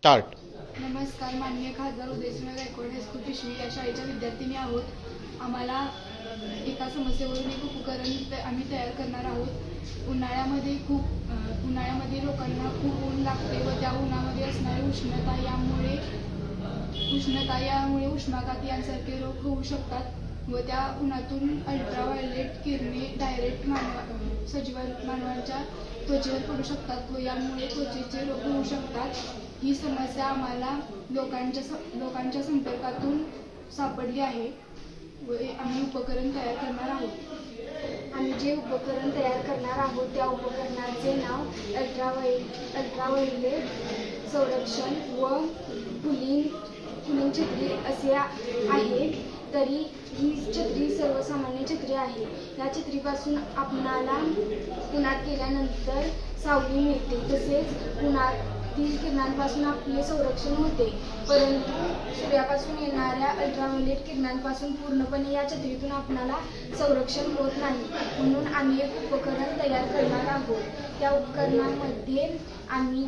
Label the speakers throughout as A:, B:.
A: Start.
B: नमस्कार. माननीय खासदार उदयसिंह गायकवाड हायस्कूल पिशवी या शाळेच्या विद्यार्थिनी आहोत. आम्हाला एका समस्येवरून एक उपकरण आम्ही तयार करणार आहोत. उन्हाळ्यामध्ये लोकांना खूप ऊन लागते व त्या उन्हामध्ये असणारी उष्णता उष्माघात यांसारखे रोग होऊ शकतात व त्या उन्हातून अल्ट्राव्हायोलेट किरणे डायरेक्ट मानवांच्या त्वचेवर पडू शकतात व यामुळे त्वचेचे रोग होऊ शकतात. ही समस्या आम्हाला लोकांच्या संपर्कातून सापडली आहे व आम्ही उपकरण तयार करणार आहोत.
C: आम्ही जे उपकरण तयार करणार आहोत त्या उपकरणाचे नाव अल्ट्राव्हायोलेट संरक्षण व कूलिंग छत्री असे आहे. तरी ही छत्री सर्वसामान्य छत्री आहे. या छत्रीपासून आपणाला उन्हात गेल्यानंतर सावली मिळते, तसेच उन्हातील किरणांपासून आपले संरक्षण होते. परंतु सूर्यापासून येणाऱ्या अल्ट्राव्हायोलेट किरणांपासून पूर्णपणे या छत्रीतून आपणाला संरक्षण होत नाही. म्हणून आम्ही एक उपकरण तयार करणार आहोत. त्या उपकरणामध्ये आम्ही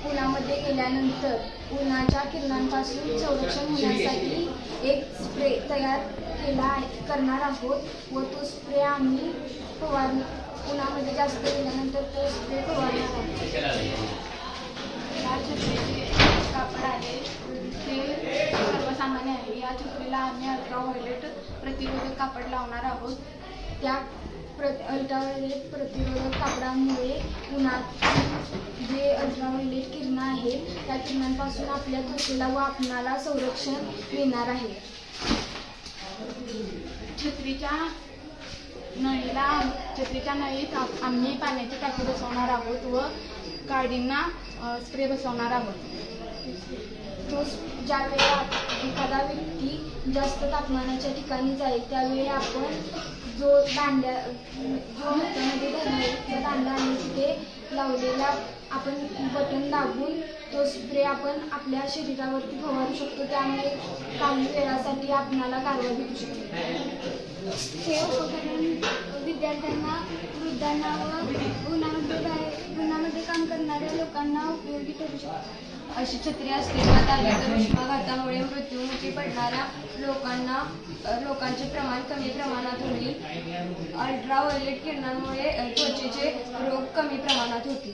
C: उन्हामध्ये गेल्यानंतर उन्हाच्या किरणांपासून संरक्षण होण्यासाठी एक स्प्रे तयार करणार आहोत व तो स्प्रे आम्ही उन्हामध्ये जास्त गेल्यानंतर तो स्प्रे फवारणार आहोत.
B: या छत्रीचे कापड आहे ते सर्वसामान्य आहे. या छत्रीला आम्ही अल्ट्राव्हायोलेट प्रतिरोधक कापड लावणार आहोत.
C: त्या अल्ट्राव्हायोलेट प्रतिरोधक कापडामुळे उन्हात जे अल्ट्राव्हायोलेट किरणं आहेत त्या किरणांपासून आपल्या त्वचेला व आपणाला संरक्षण मिळणार आहे.
B: छत्रीच्या नळीत आम्ही पाण्याची टाकी बसवणार आहोत व गाडींना स्प्रे बसवणार आहोत.
C: तो ज्यावेळी एखादा व्यक्ती जास्त तापमानाच्या ठिकाणी जाईल त्यावेळी आपण जो हातामध्ये त्या दांडा आणि तिथे लावलेला आपण बटन दाबून तो स्प्रे आपण आपल्या शरीरावरती फवारू शकतो. त्यामुळे काही वेळासाठी आपणाला गारवा भेटू शकतो.
D: हे उपकरण विद्यार्थ्यांना, वृद्धांना व उन्हामध्ये काम करणाऱ्या लोकांना उपयोगी ठरू शकते.
C: अशी छत्री अस्तित्वात आली तर उष्माघातामुळे मृत्युमुखी पडणाऱ्या लोकांचे प्रमाण कमी प्रमाणात होईल. अल्ट्राव्हायोलेट किरणांमुळे त्वचेचे रोग कमी प्रमाणात होतील.